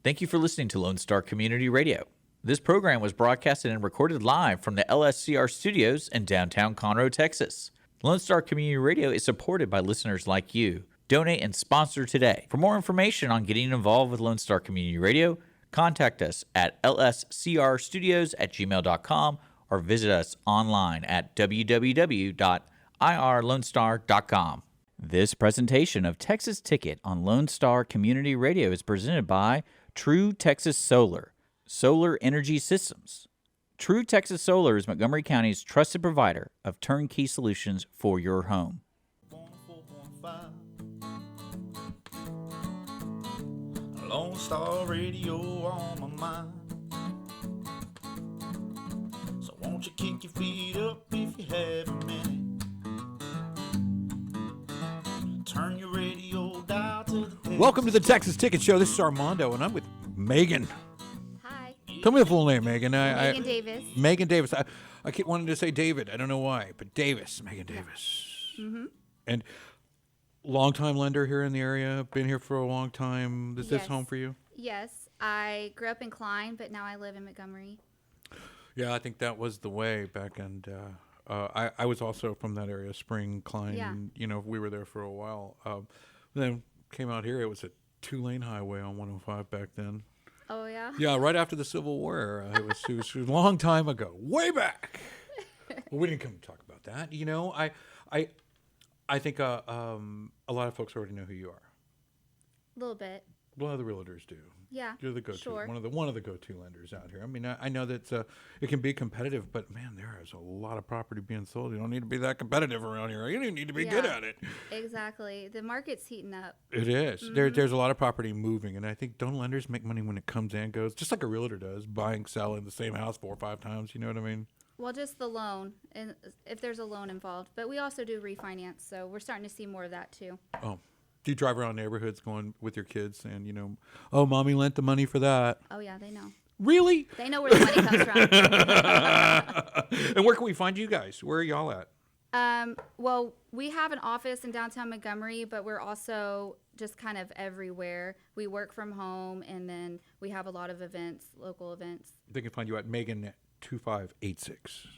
Thank you for listening to Lone Star Community Radio. This program was broadcasted and recorded live from the LSCR studios in downtown Conroe, Texas. Lone Star Community Radio is supported by listeners like you. Donate and sponsor today. For more information on getting involved with Lone Star Community Radio, contact us at lscrstudios@gmail.com or visit us online at www.irlonestar.com. This presentation of Texas Ticket on Lone Star Community Radio is presented by True Texas Solar, Solar Energy Systems. True Texas Solar is Montgomery County's trusted provider of turnkey solutions for your home. Lone Star Radio on my mind. So won't you kick your feet up if you have a minute? Turn your radio dial to the Texas. Welcome to the Texas Ticket Show. This is Armando, and I'm with Megan. Hi. Tell me the full name, Megan. Megan Davis. Megan Davis. I keep wanting to say David. I don't know why, but Davis. Megan Davis. Mm-hmm. And long-time lender here in the area. Been here for a long time. Is this home for you? Yes. I grew up in Klein, but now I live in Montgomery. Yeah, I think that was the way back and I was also from that area, Spring, Klein. Yeah. You know, we were there for a while. Then came out here. It was a 2-lane highway on 105 back then. Oh, yeah? Yeah, right after the Civil War. It was a long time ago, way back. Well, we didn't come to talk about that. You know, I think a lot of folks already know who you are. A little bit. A lot of the realtors do. Yeah. You're the go-to, sure. one of the go-to lenders out here. I mean, I know that it can be competitive, but man, there is a lot of property being sold. You don't need to be that competitive around here. You don't need to be good at it. Exactly. The market's heating up. It is. Mm-hmm. There's a lot of property moving, and I think don't lenders make money when it comes and goes, just like a realtor does, buying, selling the same house 4 or 5 times. You know what I mean? Well, just the loan, and if there's a loan involved. But we also do refinance, so we're starting to see more of that too. Oh. Do you drive around neighborhoods going with your kids and, you know, oh, mommy lent the money for that? Oh, yeah, they know. Really? They know where the money comes from. And where can we find you guys? Where are y'all at? Well, we have an office in downtown Montgomery, but we're also just kind of everywhere. We work from home, and then we have a lot of events, local events. They can find you at Megan2586.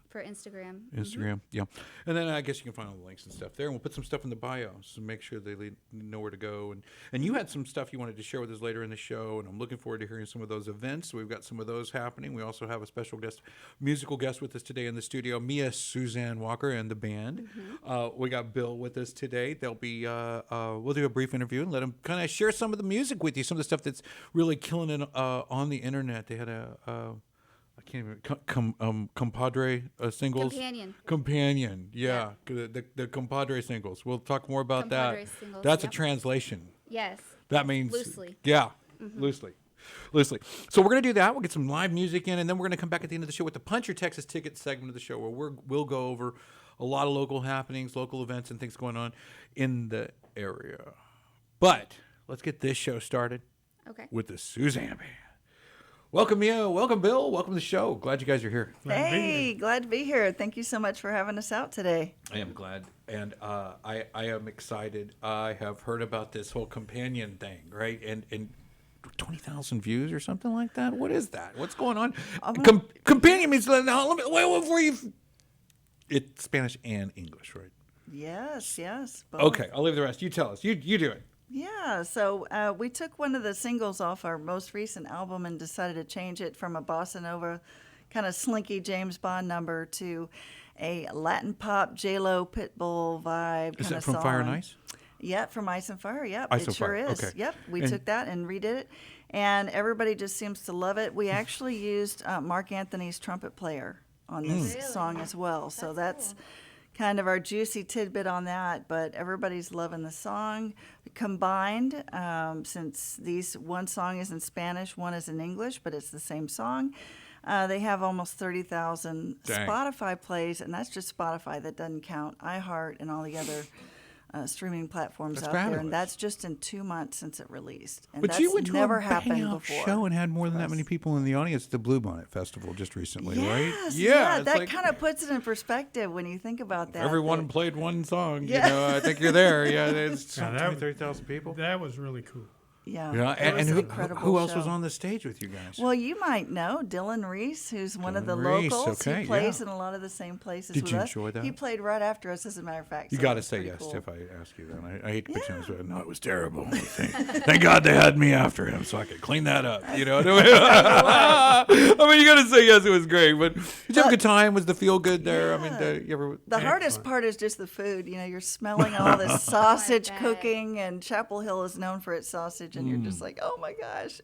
For Instagram. Instagram, yeah. And then I guess you can find all the links and stuff there. And we'll put some stuff in the bio, so make sure they know where to go. And you had some stuff you wanted to share with us later in the show, and I'm looking forward to hearing some of those events. We've got some of those happening. We also have a special musical guest with us today in the studio, Mia Suzanne Walker and the band. Mm-hmm. We got Bill with us today. They'll be, we'll do a brief interview and let them kind of share some of the music with you, some of the stuff that's really killing it on the internet. They had I can't even compadre singles. Companion, yeah. The compadre singles. We'll talk more about Compadre that. singles, That's a yep. translation. Yes. That means Loosely. Yeah, loosely. So we're gonna do that. We'll get some live music in, and then we're gonna come back at the end of the show with the Punch Your Texas Ticket segment of the show, where we'll go over a lot of local happenings, local events, and things going on in the area. But let's get this show started. Okay. With the Suzanne Band. Welcome, Mia. Welcome, Bill. Welcome to the show. Glad you guys are here. Hey, glad to be here. Thank you so much for having us out today. I am glad, and I am excited. I have heard about this whole companion thing, right? And 20,000 views or something like that. What is that? What's going on? Companion means now. Let me wait before you. It's Spanish and English, right? Yes. Both. Okay, I'll leave the rest. You tell us. You do it. Yeah, so we took one of the singles off our most recent album and decided to change it from a bossa nova kind of slinky James Bond number to a Latin pop J-Lo Pitbull vibe. Is kind that of from song. Fire and Ice? Yeah, from Ice and Fire. Yep, Ice it and sure Fire. is. Okay. Yep, we took that and redid it, and everybody just seems to love it. We actually used Mark Anthony's trumpet player on this Really? song as well, so that's cool. kind of our juicy tidbit on that, but everybody's loving the song. Combined, since one song is in Spanish, one is in English, but it's the same song, they have almost 30,000 Spotify plays, and that's just Spotify. That doesn't count iHeart and all the other streaming platforms That's out fabulous. there, and that's just in 2 months since it released. And But that's you went to never a happened hangout before. show and had more than that many people in the audience at the Bluebonnet Festival just recently, right? Yeah, it's that like- kind of puts it in perspective when you think about that. Everyone that- played one song. Yeah. You know, I think you're there. Yeah, it's Yeah, 20,000, 30,000 people. That was really cool. Yeah, Yeah, it and was an who incredible else was show. on the stage with you guys? Well, you might know Dylan Reese, who's one of the Dylan Reese, locals. okay, He plays yeah. in a lot of the same places Did with you us. enjoy that? He played right after us, as a matter of fact. You so got it to was say pretty yes cool. if I ask you that. I hate to put you on the spot. No, it was terrible. Thank God they had me after him so I could clean that up. You know what I mean? I mean, you got to say yes. It was great, but did you have a good time? Was the feel good there? I mean, you ever? The hardest part is just the food. You know, you're smelling all this sausage bet. cooking, and Chapel Hill is known for its sausage, and you're just like, oh my gosh.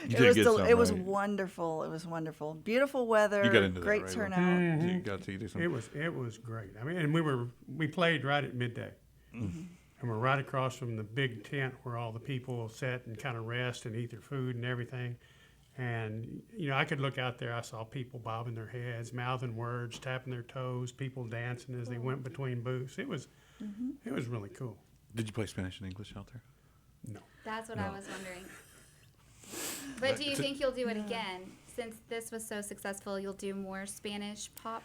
You did get some, It was right? wonderful. It was wonderful. Beautiful weather. You got into that, great right? turnout. You got to do some. It was great. I mean, and we played right at midday, and we're right across from the big tent where all the people sit and kind of rest and eat their food and everything. And you know, I could look out there. I saw people bobbing their heads, mouthing words, tapping their toes, people dancing as they went between booths. It was really cool. Did you play Spanish and English out there? No. That's what I was wondering. But do you think you'll do it again? Since this was so successful, you'll do more Spanish pop?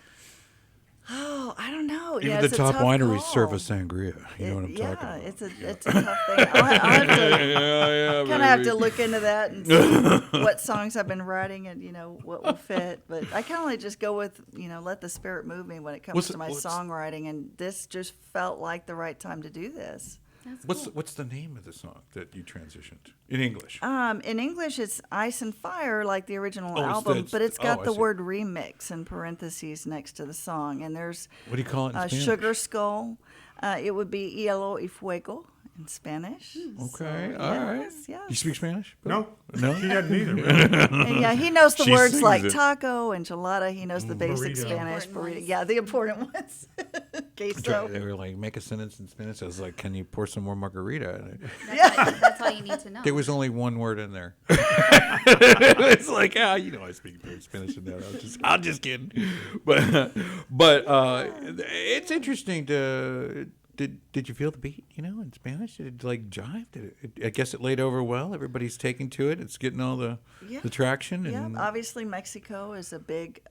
Oh, I don't know. Even yeah, the it's a top tough wineries call. serve a sangria. You know what I'm talking Yeah, about. it's a tough thing. I'll have to yeah, kind of have to look into that and see what songs I've been writing and what will fit. But I kind of just go with let the spirit move me when it comes to my songwriting, and this just felt like the right time to do this. That's cool. What's the name of the song that you transitioned in English? In English, it's Ice and Fire, like the original Oh, album, but it's got I the see. word remix in parentheses next to the song, and there's What do you call it in Spanish? Sugar Skull. It would be Hielo y Fuego in Spanish. Okay, So, all right. yes. You speak Spanish? No, No? he doesn't either. Really. And yeah, he knows the She words sings like it. taco, enchilada. He knows the basic Burrito. Spanish. The important ones. Yeah, the important ones. Queso. They were like, make a sentence in Spanish. I was like, can you pour some more margarita in it? That's all you need to know. There was only one word in there. It's like, I speak Spanish in that. I'm just kidding. But it's interesting to. Did you feel the beat, in Spanish? Did it like jive? I guess it laid over well. Everybody's taking to it. It's getting all the traction. Yeah, And obviously Mexico is a big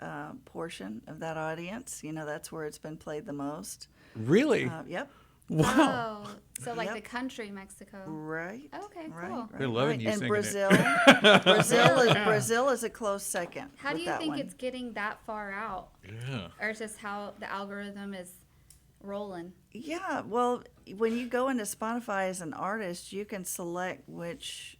portion of that audience. That's where it's been played the most. really, Yep. wow. Oh, so like Yep. the country Mexico. Right. Okay, Right, cool. right, They're loving right. you And singing Brazil, it. Brazil is a close second. How do with you that think one. it's getting that far out? Yeah. Or it's just how the algorithm is rolling? Yeah, well, when you go into Spotify as an artist, you can select which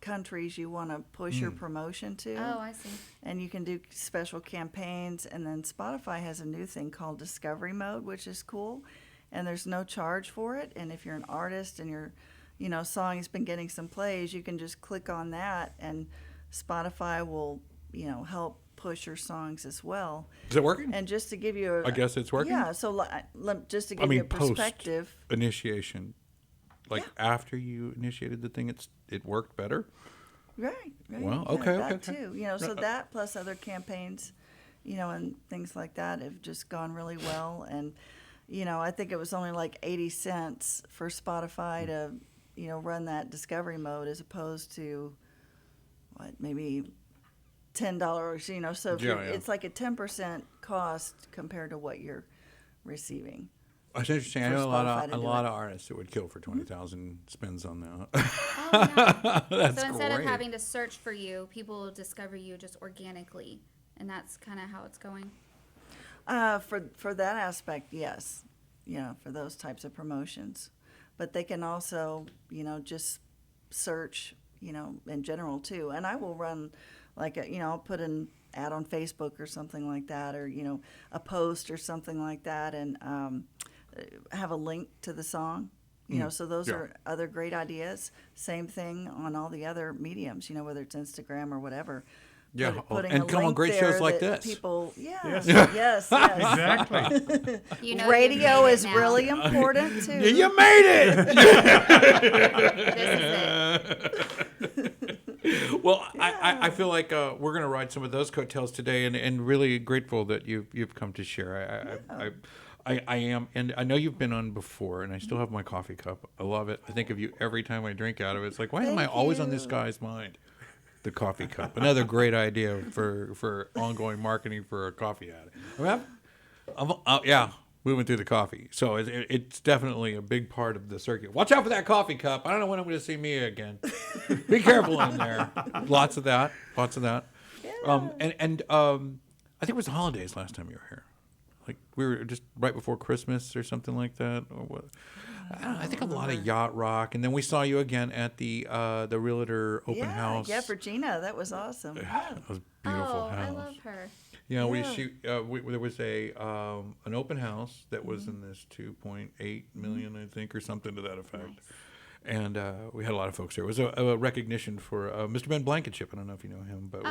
countries you want to push your promotion to. Oh, I see. And you can do special campaigns. And then Spotify has a new thing called Discovery Mode, which is cool. And there's no charge for it. And if you're an artist and your song has been getting some plays, you can just click on that, and Spotify will help push your songs as well. Is it working? And just to give you I guess it's working? Yeah, so just to give you a perspective. Initiation, after you initiated the thing, it worked better. Right. Well, yeah, okay, that okay. too. So that plus other campaigns, and things like that have just gone really well. And, I think it was only like 80 cents for Spotify to, run that discovery mode as opposed to, maybe $10, So if Yeah, yeah. it's like a 10% cost compared to what you're receiving. That's interesting. I For know Spotify to a do lot it. of artists that would kill for 20,000 spins on that. Oh, yeah. That's So instead of great. having to search for you, people will discover you just organically, and that's kind of how it's going. For that aspect, yes. For those types of promotions. But they can also, just search, in general too. And I will run I'll put an ad on Facebook or something like that, or, a post or something like that, and have a link to the song. So those Yeah. are other great ideas. Same thing on all the other mediums, whether it's Instagram or whatever. Yeah, Putting and a come on link great shows there like that this. People, Yes. yes. Exactly. You know Radio you've made is it now. really important too. You made it! This is it. Well, I feel like we're going to ride some of those coattails today, and really grateful that you've come to share. I am, and I know you've been on before, and I still have my coffee cup. I love it. I think of you every time I drink out of it. It's like, why am I Thank always on you. this guy's mind? The coffee cup. Another great idea for ongoing marketing for a coffee ad. Yeah. moving through the coffee. So it's definitely a big part of the circuit. Watch out for that coffee cup. I don't know when I'm going to see Mia again. Be careful in there. Lots of that. Lots of that. Yeah. I think it was the holidays last time you were here. Like we were just right before Christmas or something like that. Or what? I don't know, I think a lot of yacht rock, and then we saw you again at the Realtor open house. Yeah, for Gina, that was awesome. It was a beautiful house. I love her. Yeah, there was an open house that was in this 2.8 million, I think, or something to that effect. Nice. And we had a lot of folks there. It was a recognition for Mr. Ben Blankenship. I don't know if you know him, but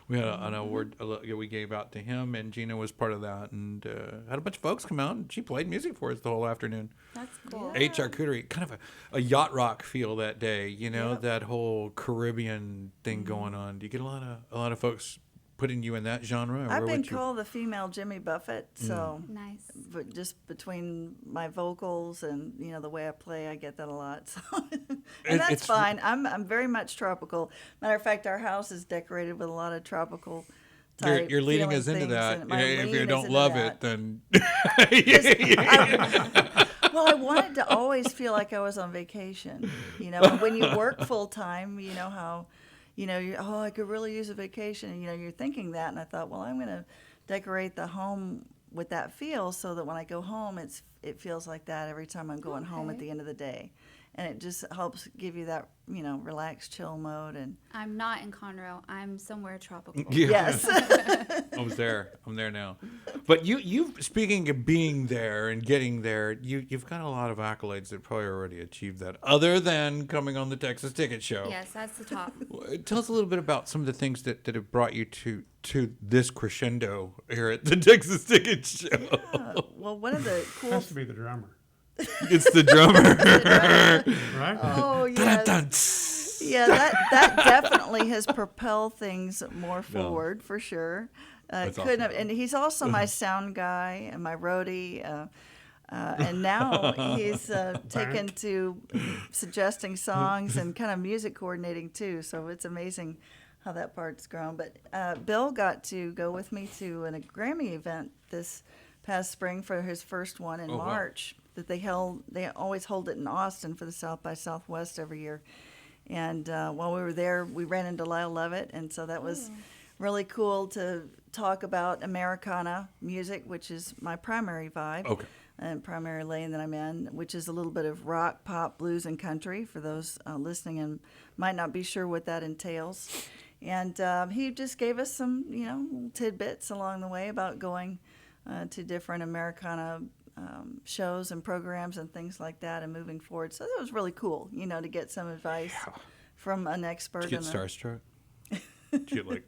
we had an award we gave out to him, and Gina was part of that, and had a bunch of folks come out, and she played music for us the whole afternoon. That's cool. Ate charcuterie, kind of a yacht rock feel that day, that whole Caribbean thing going on. Do you get a lot of folks putting you in that genre? I've been called the female Jimmy Buffett, so nice. But just between my vocals and the way I play, I get that a lot. So and that's fine. I'm very much tropical. Matter of fact, our house is decorated with a lot of tropical type. You're leading us into that. If you don't love it, then. Well, I wanted to always feel like I was on vacation. When you work full time, you know how. I could really use a vacation. And, you're thinking that. And I thought, well, I'm going to decorate the home with that feel so that when I go home, it feels like that every time I'm going home at the end of the day. And it just helps give you that, relaxed, chill mode. And I'm not in Conroe. I'm somewhere tropical. Yeah. Yes. I'm there now. But you speaking of being there and getting there, you've got a lot of accolades that probably already achieved that, other than coming on the Texas Ticket Show. Yes, that's the top. Tell us a little bit about some of the things that have brought you to this crescendo here at the Texas Ticket Show. Yeah. Well, one of the cool... Has to be the drummer. It's the drummer. Right? Oh, yes. Yeah, that definitely has propelled things more forward, for sure. That's couldn't awesome. have, and he's also my sound guy and my roadie. And now he's taken to suggesting songs and kind of music coordinating, too. So it's amazing how that part's grown. But Bill got to go with me to a Grammy event this past spring for his first one in March. Wow. That they always hold it in Austin for the South by Southwest every year. And while we were there, we ran into Lyle Lovett, and so that was really cool to talk about Americana music, which is my primary vibe and primary lane that I'm in, which is a little bit of rock, pop, blues, and country for those listening and might not be sure what that entails. And he just gave us some, little tidbits along the way about going to different Americana shows and programs and things like that and moving forward. So that was really cool, to get some advice from an expert. Did you get starstruck? Did you get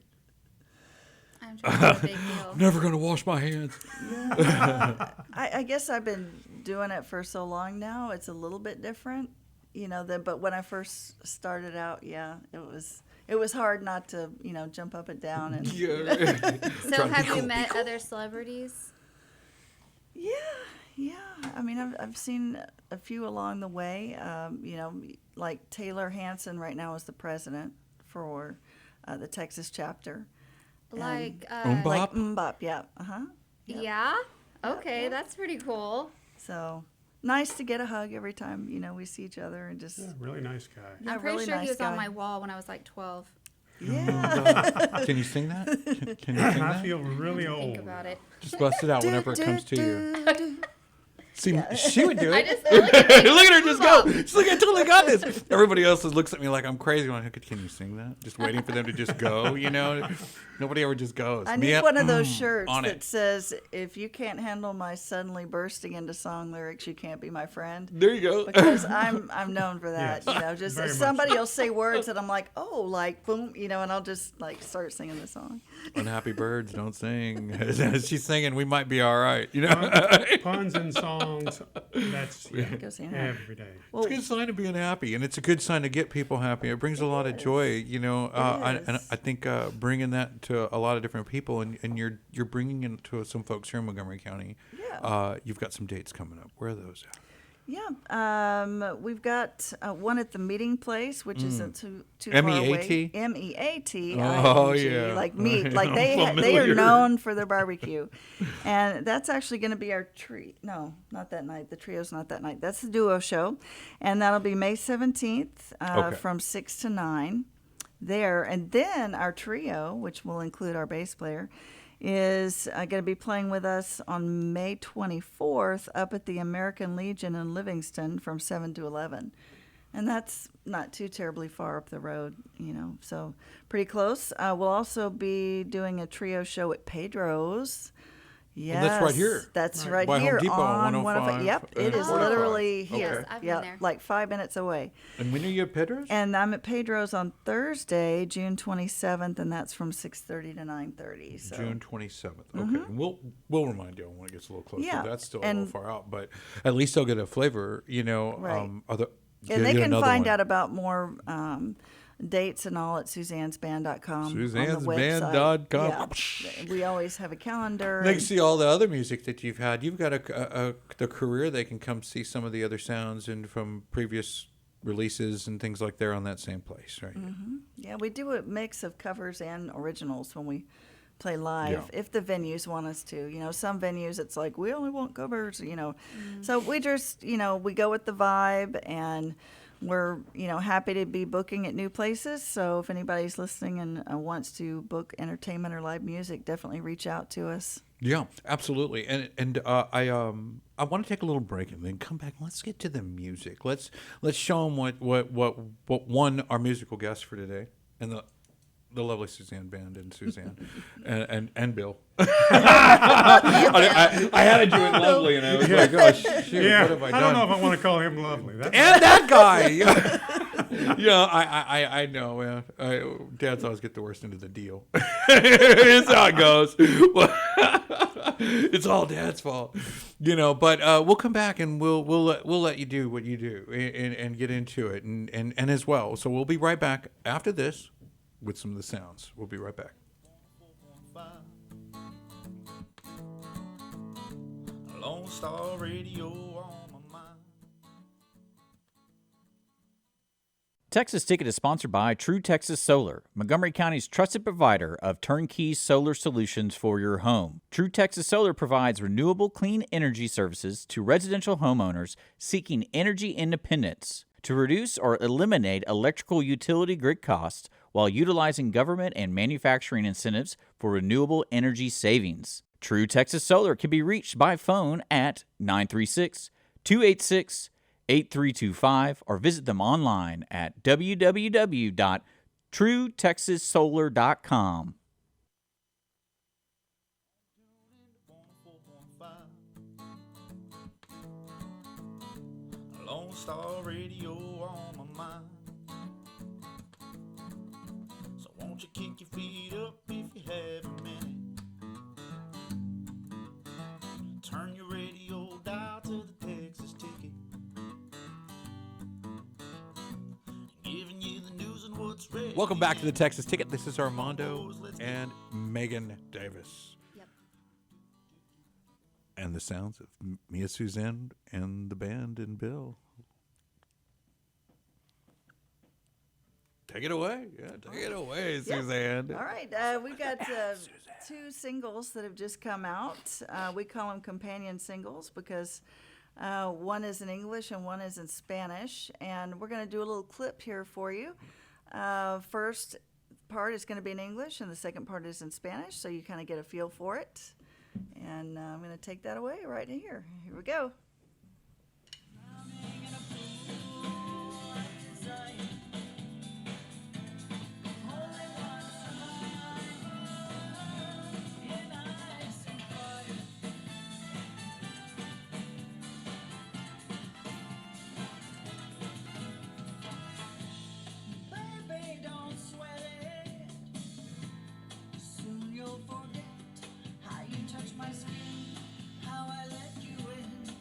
I'm trying to make a big deal. I'm never going to wash my hands. Yeah. I guess I've been doing it for so long now, it's a little bit different, but when I first started out, it was hard not to, jump up and down. And So have you met other celebrities? Yeah. I mean, I've seen a few along the way. Like Taylor Hanson right now is the president for the Texas chapter. Like Mbop, yeah. Yep. Yeah? Okay, that's pretty cool. So nice to get a hug every time, we see each other and just... Yeah, really nice guy. Yeah, I'm pretty really sure nice he was guy. on my wall when I was like 12. Yeah. Can you sing that? Can you sing I that? feel really old. Think about it. Just bust it out whenever it comes to you. See, she would do I it. just Look at her just go. She's like, I totally got this. Everybody else looks at me like I'm crazy. I'm like, can you sing that? Just waiting for them to just go, Nobody ever just goes. I need one of those shirts on that it. says, if you can't handle my suddenly bursting into song lyrics, you can't be my friend. There you go. Because I'm known for that. Yes, Just very much somebody so. will say words and I'm like, oh, like boom, and I'll just like start singing the song. Unhappy birds don't sing. As she's singing, we might be all right. Puns and songs, that's Goes hand in hand. every day. Well, It's a good sign of being happy, and it's a good sign to get people happy. It brings a lot of joy, and I think bringing that to a lot of different people, and you're bringing it to some folks here in Montgomery County. Yeah. You've got some dates coming up. Where are those at? Yeah, we've got one at the Meeting Place, which isn't too far away. M-E-A-T? MEAT. Oh, yeah. Like meat. Like I'm they are familiar. known for their barbecue, and that's actually going to be our No, not that night. The trio's not that night. That's the duo show, and that'll be May 17th Okay. from 6 to 9 there, and then our trio, which will include our bass player, is going to be playing with us on May 24th up at the American Legion in Livingston from 7 to 11. And that's not too terribly far up the road, so pretty close. We'll also be doing a trio show at Pedro's. Yes, that's right here. That's right By Home here Depot, on 105 Yep, it and is 45. literally Okay. here. Yes, I've been Yep, there. like 5 minutes away. And when are you at Pedro's? And I'm at Pedro's on Thursday, June 27th, and that's from 6:30 to 9:30. So. June 27th. Okay. And we'll remind you when it gets a little closer. Yeah, That's still a and- little far out, but at least they'll get a flavor, Right. Get And they can another find one. out about more dates and all at Suzanne'sBand.com. Suzanne'sBand.com. Yeah. We always have a calendar. They can and- see all the other music that you've had. You've got the career. They can come see some of the other sounds and from previous releases and things like that on that same place, right? Yeah, we do a mix of covers and originals when we play live, Yeah. if the venues want us to. Some venues it's like, we only want covers. So we just, we go with the vibe, and we're, happy to be booking at new places. So if anybody's listening and wants to book entertainment or live music, definitely reach out to us. Yeah, absolutely. And I want to take a little break and then come back. Let's get to the music. Let's show them what won our musical guest for today, and the lovely Suzanne Band and Suzanne and Bill. I had to do it lovely, and I was like, oh shoot, Yeah, what have I done? don't know if I want to call him lovely. And that guy. I know. Dads always get the worst end of the deal. It's how it goes. It's all Dad's fault, But we'll come back and we'll let you do what you do and get into it and as well. So we'll be right back after this with some of the sounds. We'll be right back. Lone Star Radio on my mind. Texas Ticket is sponsored by True Texas Solar, Montgomery County's trusted provider of turnkey solar solutions for your home. True Texas Solar provides renewable clean energy services to residential homeowners seeking energy independence to reduce or eliminate electrical utility grid costs while utilizing government and manufacturing incentives for renewable energy savings. True Texas Solar can be reached by phone at 936-286-8325 or visit them online at www.truetexassolar.com. Lone Star Radio on my mind. So won't you kick your feet up if you have a minute? Turn your radio dial to the Texas Ticket. Giving you the news and what's ready. Welcome back to the Texas Ticket. This is Armando and Megan Davis. Yep. And the sounds of Mia, Suzanne, and the band and Bill. Take it away. Yeah, take it away, Suzanne. All right, we've got two singles that have just come out. We call them companion singles because one is in English and one is in Spanish. And we're going to do a little clip here for you. First part is going to be in English and the second part is in Spanish, so you kind of get a feel for it. And I'm going to take that away right here. Here we go. Baby, don't sweat it. Soon you'll forget how you touch my skin, how I let you in.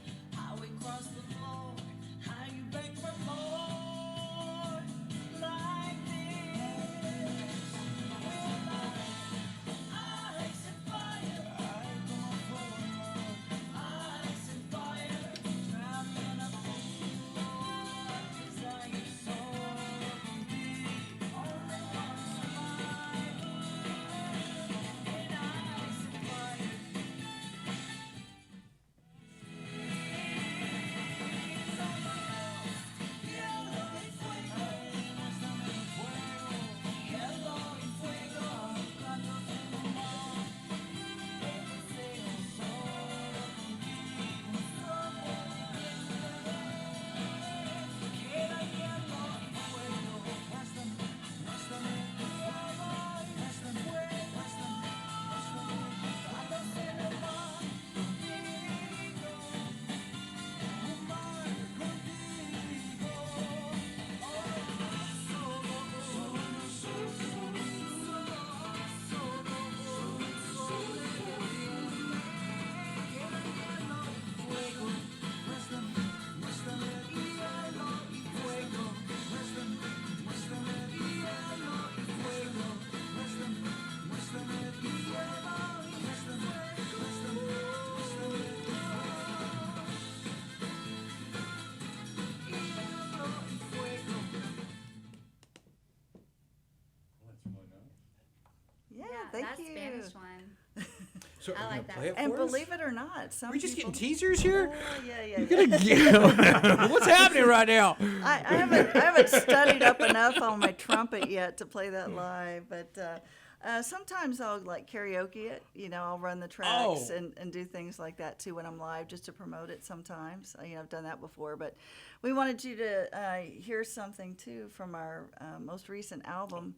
Yeah, Yeah, thank that you. Spanish one. So I are you like gonna that. play it And for us? believe it or not, some We're just people, getting teasers here. yeah. What's happening right now? I haven't studied up enough on my trumpet yet to play that live, but sometimes I'll like karaoke it. I'll run the tracks Oh. and do things like that too when I'm live, just to promote it. Sometimes I've done that before, but we wanted you to hear something too from our most recent album,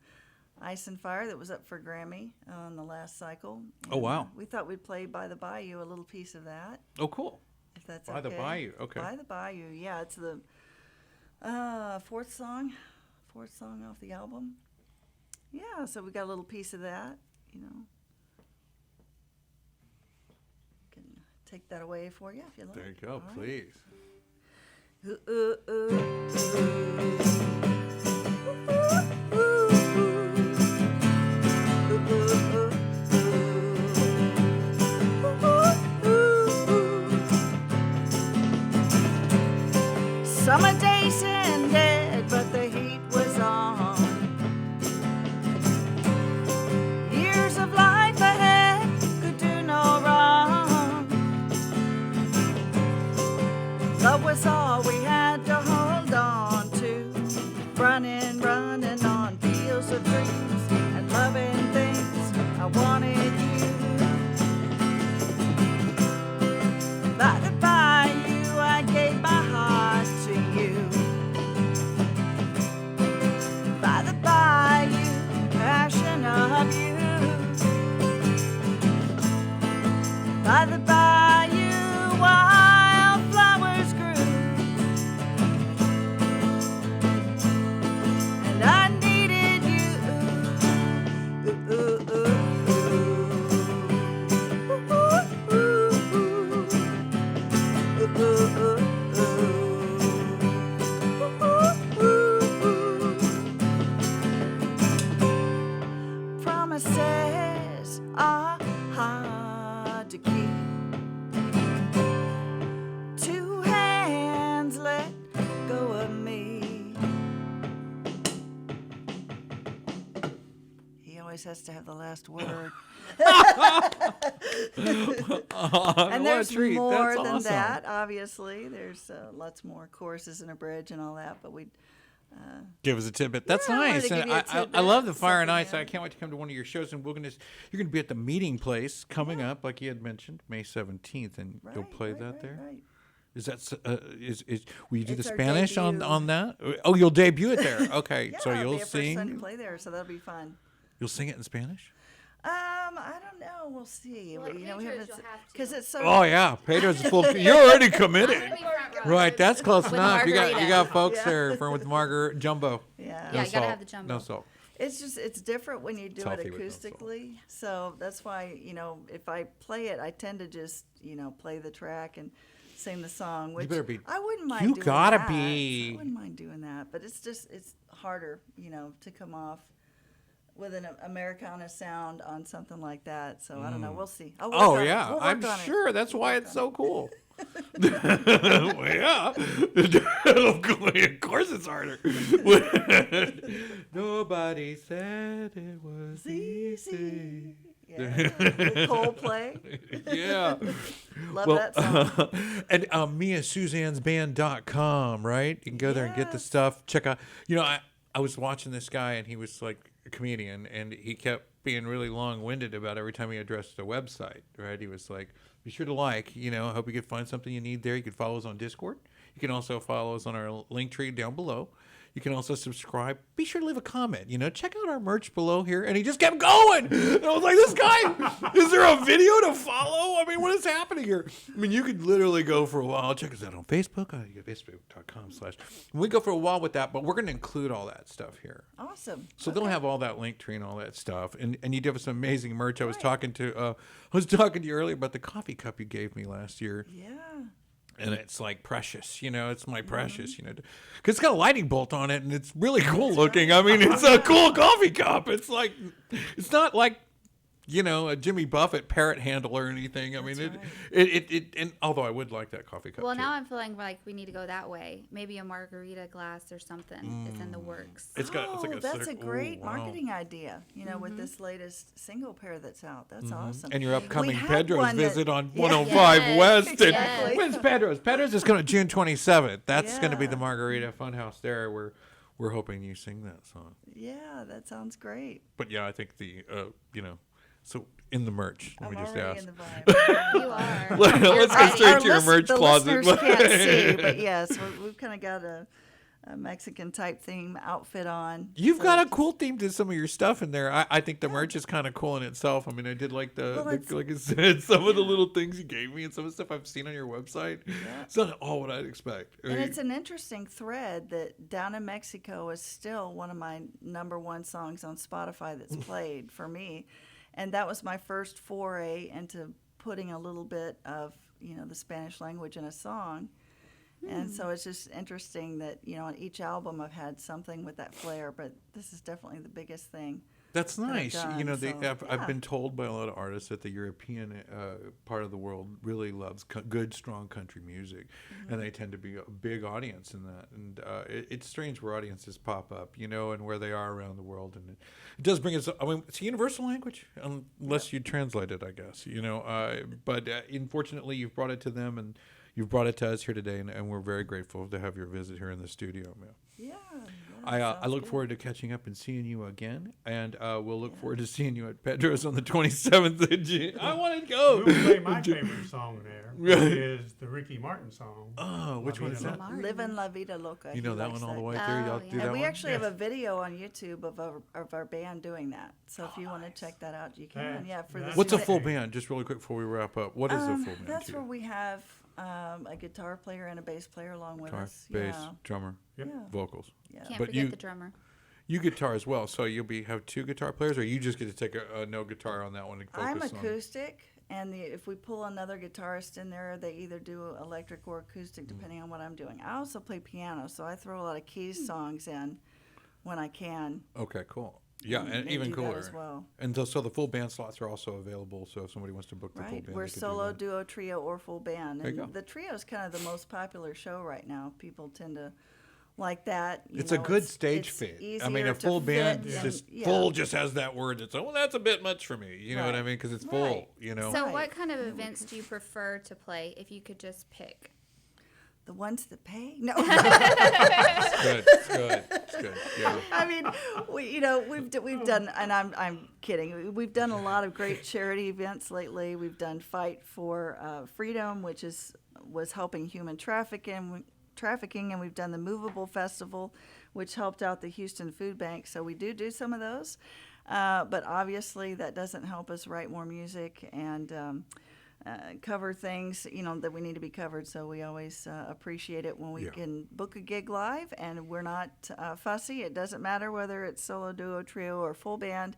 Ice and Fire, that was up for Grammy on the last cycle. Oh, wow. We thought we'd play By the Bayou, a little piece of that, Oh, cool. if that's By the okay. Bayou, okay. By the Bayou, yeah, it's the fourth song off the album. Yeah, so we got a little piece of that, Can take that away for you if you like. There you go, All right. please. Ooh, ooh, ooh, Summer days ended, but the heat was on. Years of life ahead could do no wrong. Love was all we had to hold on to. Running on fields of dreams and loving things. I wanted you. By the bayou, I gave my heart to you. By the bayou, passion of you. By the bayou, wildflowers grew, and I needed you. Ooh, ooh, ooh, ooh. Ooh, ooh, ooh. Ooh, ooh, ooh, ooh. Promises are hard to keep. Two hands let go of me. He always has to have the last word. And there's more than that, obviously. There's lots more choruses and a bridge and all that, but we Give us a tidbit. That's Yeah, I wanted nice. to give And you a I love tidbit, the Fire and something, Ice. I can't wait to come to one of your shows, and you're gonna be at the meeting place coming up, like you had mentioned, May 17th, and you'll play that there. Right. Is that is will you do It's the our Spanish on debut. that? Oh, you'll debut it there. Okay, Yeah, so it'll you'll be our first time to sing. play there, so that'll be fun. You'll sing it in Spanish. I don't know. We'll see. Well, we Pedro's haven't, you'll have to. because it's so. Oh yeah, Pedro's full. You're already committed. I'm gonna be front row. Right, that's close With enough. You margarita. got folks Yeah. there with Margaret Jumbo. Yeah. Yeah, No you gotta have salt. the jumbo. No salt. It's different when you do it healthy with no salt. acoustically. So that's why, if I play it, I tend to just, play the track and sing the song, which better be- I wouldn't mind you doing gotta that. be- I wouldn't mind doing that, but it's harder, to come off with an Americana sound on something like that. So I don't know. We'll see. I'll work Oh on it. yeah, We'll work I'm on it. sure that's why it's so cool. Well, yeah, of course it's harder. Nobody said it was easy. Yeah. With Coldplay. Yeah. Love that song. And MiaSuzanne'sBand.com, right? You can go there and get the Yes. stuff. Check out. I was watching this guy, and he was like a comedian, and he kept being really long-winded about every time he addressed a website, right? He was like, be sure to I hope you can find something you need there. You can follow us on Discord. You can also follow us on our link tree down below. You can also subscribe. Be sure to leave a comment. Check out our merch below here. And he just kept going. And I was like, this guy, is there a video to follow? I mean, what is happening here? I mean, you could literally go for a while. Check us out on Facebook. You go Facebook.com/. We go for a while with that, but we're going to include all that stuff here. Awesome. So they'll have all that link tree and all that stuff, and you do have some amazing merch. I was talking to you earlier about the coffee cup you gave me last year, Yeah. and it's like precious. It's my precious. Because it's got a lightning bolt on it, and it's really cool looking. I mean, it's a cool coffee cup. It's like, it's not like a Jimmy Buffett parrot handle or anything. I mean, That's and although I would like that coffee cup. Well, too. now I'm feeling like we need to go that way. Maybe a margarita glass or something is in the works. It's like a that's a circle- great ooh, wow. marketing idea. With this latest single pair that's out. That's awesome. And your upcoming We had Pedro's one that- visit on Yeah. 105 Yes, West. And yes. when's Pedro's? Pedro's is coming June 27th. That's going to be Yeah. the Margarita Funhouse there. We're hoping you sing that song. Yeah, that sounds great. But yeah, I think so in the merch. Let I'm me just already ask. in the vibe. You are. Let's go straight to your merch the closet. listeners can't see, but yes, we've kind of got a Mexican type theme outfit on. You've So got a just- cool theme to some of your stuff in there. I think the merch is kind of cool in itself. I mean, I did like Well, it's- like I said, some of the little things you gave me and some of the stuff I've seen on your website. It's not all what I'd expect. I And mean, it's an interesting thread that Down in Mexico is still one of my #1 songs on Spotify that's played for me. And that was my first foray into putting a little bit of, the Spanish language in a song. And so it's just interesting that, on each album I've had something with that flair, but this is definitely the biggest thing. That's I've nice. done, I've yeah. been told by a lot of artists that the European part of the world really loves good, strong country music, and they tend to be a big audience in that. And it's strange where audiences pop up, and where they are around the world. And it does bring us. I mean, it's a universal language, unless you translate it, I guess. But unfortunately, you've brought it to them, and you've brought it to us here today, and we're very grateful to have your visit here in the studio, man. Yeah. I sounds look good. forward to catching up and seeing you again, and we'll look forward to seeing you at Pedro's on the 27th of June. I want to go. We'll play my favorite song there, which is the Ricky Martin song. Oh, which one is that? Livin' La Vida Loca. You know He that likes one all the that. way through? Oh, Y'all do yeah. that And we one? actually have a video on YouTube of our band doing that. So if you want to check that out, you can. Nice. Yeah, for Nice. this. What's a Okay. full band? Just really quick before we wrap up. What is a full band? That's to where you? we have a guitar player and a bass player along with Guitar, us. bass, Yeah. drummer, Yep. Yeah. vocals. Yeah. Can't But forget you- the drummer. You guitar as well, so you'll have two guitar players, or you just get to take a no guitar on that one and focus I'm on. acoustic, and if we pull another guitarist in there, they either do electric or acoustic, Mm. depending on what I'm doing. I also play piano, so I throw a lot of Hmm. keys songs in when I can. Okay, cool. Yeah, and They even do that cooler. as well. And so the full band slots are also available. So if somebody wants to book the full Right, band, we're they can do solo, that. duo, trio, or full band. There you And go. the trio is kind of the most popular show right now. People tend to like that. It's a good stage it's fit. I easier mean, a to full band fit and- just yeah. full just has that word. It's that's a bit much for me. You know what I Right. mean? Because it's full. Right. You know. So Right. what kind of events do you prefer to play if you could just pick? The ones that pay? No. It's good. It's good. It's good. Yeah. I mean, we've done, and I'm kidding. We've done a lot of great charity events lately. We've done Fight for Freedom, which was helping human trafficking, and we've done the Movable Festival, which helped out the Houston Food Bank. So we do some of those, but obviously that doesn't help us write more music and cover things that we need to be covered. So we always appreciate it when we Yeah. can book a gig live, and we're not fussy. It doesn't matter whether it's solo, duo, trio, or full band.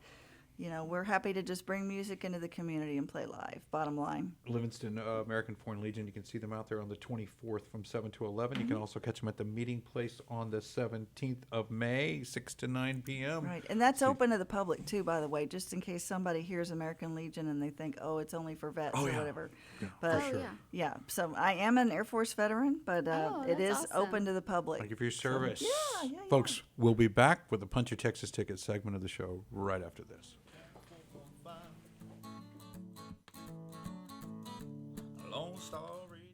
We're happy to just bring music into the community and play live. Bottom line. Livingston American Foreign Legion. You can see them out there on the 24th from 7 to 11. You Mm-hmm. can also catch them at the meeting place on the 17th of May, 6 to 9 p.m. Right, and that's open to the public too, by the way, just in case somebody hears American Legion and they think, oh, it's only for vets Oh, or yeah. whatever. Yeah, But for sure. yeah. so I am an Air Force veteran, but Oh, it is that's open awesome. to the public. Thank you for your service. yeah. Folks, we'll be back with the Punch Your Texas Ticket segment of the show right after this. Lone Star Radio.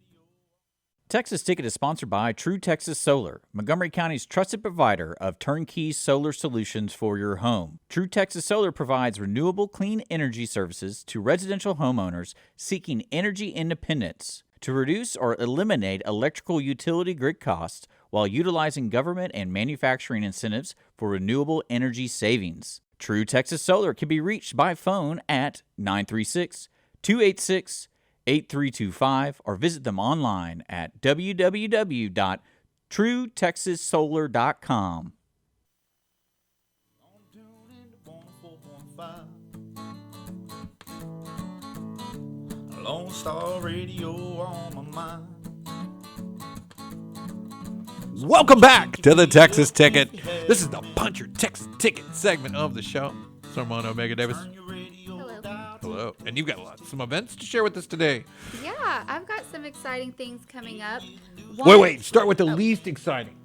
Texas Ticket is sponsored by True Texas Solar, Montgomery County's trusted provider of turnkey solar solutions for your home. True Texas Solar provides renewable clean energy services to residential homeowners seeking energy independence to reduce or eliminate electrical utility grid costs while utilizing government and manufacturing incentives for renewable energy savings. True Texas Solar can be reached by phone at 936-286-8325 or visit them online at www.truetexassolar.com. I'm tuned into 104.5. Lone Star Radio on my mind. Welcome back to the Texas Ticket. This is the Punch Your Texas Ticket segment of the show. It's Armando Omega Davis. Turn your radio Hello. dial float. And you've got some events to share with us today. Yeah, I've got some exciting things coming up. Wait. Start with the least exciting.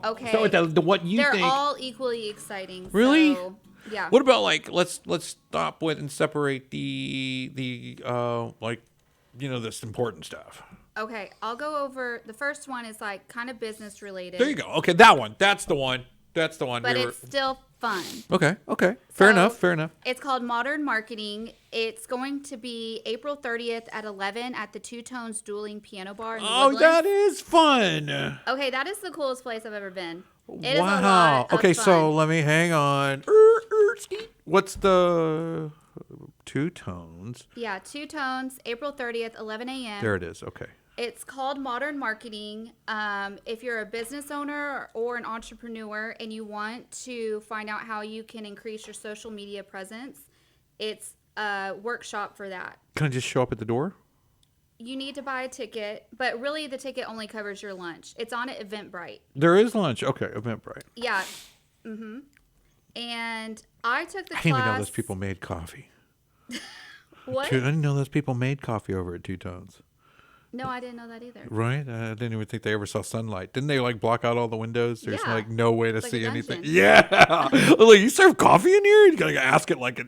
Okay. Start with the what you They're think. all equally exciting. Really? So, yeah. What about like let's stop with and separate the this important stuff. Okay, I'll go over. The first one is like kind of business related. There you go. Okay, that one. That's the one. That's the one. But it's still fun. Okay. Fair So, enough. It's called Modern Marketing. It's going to be April 30th at 11 at the Two Tones Dueling Piano Bar in the Oh, Woodlands. that is fun. Okay, that is the coolest place I've ever been. It is a Wow. lot of Okay, fun. so let me hang on. What's the Two Tones? Yeah, Two Tones, April 30th, 11 a.m. There it is. Okay. It's called Modern Marketing. If you're a business owner or an entrepreneur and you want to find out how you can increase your social media presence, it's a workshop for that. Can I just show up at the door? You need to buy a ticket, but really the ticket only covers your lunch. It's on at Eventbrite. There is lunch. Okay, Eventbrite. Yeah. And I took the I class. didn't even know those people made coffee. What? I didn't know those people made coffee over at Two Tones. No, I didn't know that either. Right? I didn't even think they ever saw sunlight. Didn't they like block out all the windows? There's Yeah. like no way to It's like a see anything. dungeon. Yeah. Like, you serve coffee in here? You gotta ask it like it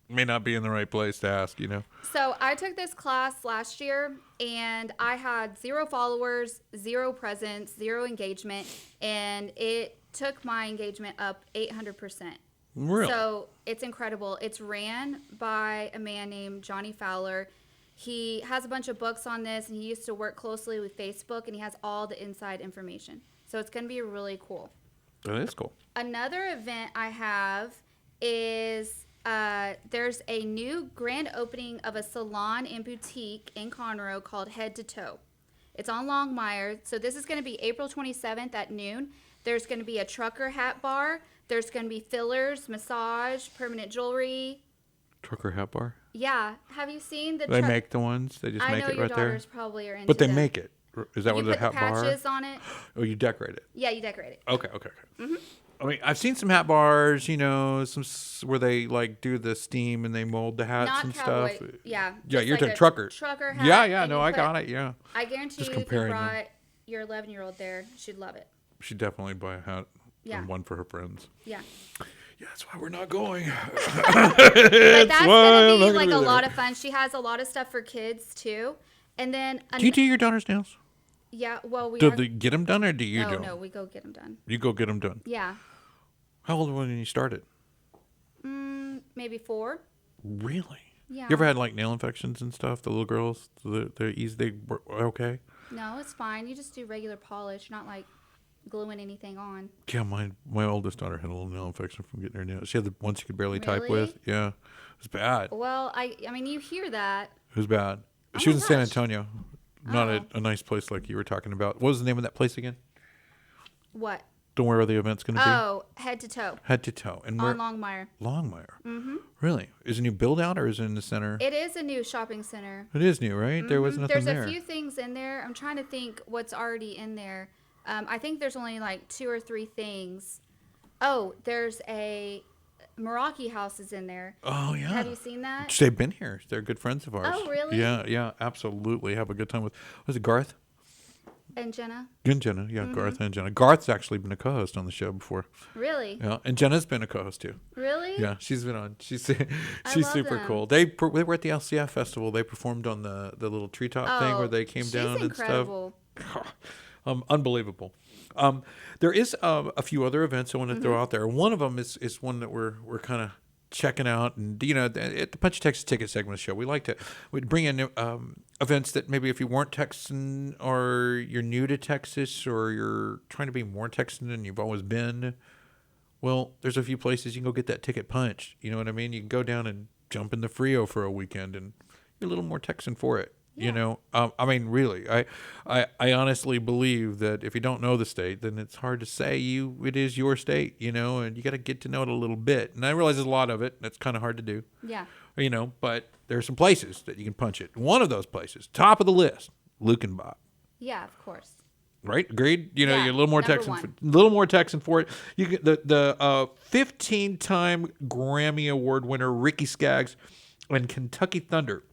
may not be in the right place to ask, you know? So I took this class last year and I had 0 followers, 0 presence, 0 engagement, and it took my engagement up 800%. Really? So it's incredible. It's ran by a man named Johnny Fowler. He has a bunch of books on this, and he used to work closely with Facebook, and he has all the inside information. So it's going to be really cool. That is cool. Another event I have is there's a new grand opening of a salon and boutique in Conroe called Head to Toe. It's on Longmire. So this is going to be April 27th at noon. There's going to be a trucker hat bar. There's going to be fillers, massage, permanent jewelry. Trucker hat bar? Yeah. Have you seen the They make the ones? They just I make know it your right there? daughters probably are into But they them. make it. Is that You what the put the hat bar? patches on it. Oh, you decorate it. Yeah, you decorate it. Okay. I mean, I've seen some hat bars, where they like do the steam and they mold the hats Not and cowboy. stuff. Yeah. Yeah, just you're like to a trucker. Trucker hat. Yeah, and no, you I put- got it. Yeah, I guarantee Just you, if you comparing them. brought your 11-year-old there, she'd love it. she'd definitely buy a hat Yeah. and one for her friends. Yeah. Yeah, that's why we're not going. But that's why I'm going not to be gonna like be a there. lot of fun. She has a lot of stuff for kids too. And then, Do you do your daughter's nails? yeah, well, we Do are. they get them done or do you do? No, 'em? no, we go get them done. You go get them done. Yeah. How old were you when you started? Maybe 4. Really? Yeah. You ever had like nail infections and stuff? The little girls, they're easy. They were okay. No, it's fine. You just do regular polish, not like gluing anything on. Yeah, my oldest daughter had a little nail infection from getting her nails. She had the ones she could barely type Really? with. Yeah, it was bad. Well, I mean, you hear that. It was bad. Oh She was my in San gosh. Antonio, not Oh. a nice place like you were talking about. What was the name of that place again? What? Don't worry where the event's going to be. Oh, Head to Toe Head to toe. And where? on Longmire. Longmire. Mm-hmm. Really? Is it a new build out or is it in the center? It is a new shopping center. It is new, right? There was nothing There's there. a few things in there. I'm trying to think what's already in there. I think there's only like 2 or 3 things. Oh, there's a Meraki house is in there. Oh yeah. Have you seen that? They've been here. They're good friends of ours. Oh, really? Yeah, absolutely. Have a good time with. Was it Garth? And Jenna? And Jenna, Mm-hmm. yeah, Garth and Jenna. Garth's actually been a co-host on the show before. Really? Yeah, and Jenna's been a co-host too. Really? Yeah, she's been on. She's love super them. cool. They were at the LCF festival. They performed on the little treetop thing where they came she's down incredible. and stuff. Unbelievable. There is a few other events I want to Mm-hmm. throw out there. One of them is one that we're kind of checking out, and at the Punch Texas Ticket segment of the show, we'd bring in events that maybe if you weren't Texan or you're new to Texas or you're trying to be more Texan than you've always been. Well, there's a few places you can go get that ticket punched. You know what I mean? You can go down and jump in the Frio for a weekend, and you're a little more Texan for it. You know, I mean, really, I honestly believe that if you don't know the state, then it's hard to say it is your state, and you got to get to know it a little bit. And I realize there's a lot of it. And it's kind of hard to do, Yeah. but there are some places that you can punch it. One of those places, top of the list, Luke and Bob. Yeah, of course. Right? Agreed? Yeah, You're a little more number Texan. one. A little more Texan for it. You get the 15-time Grammy Award winner Ricky Skaggs and Kentucky Thunder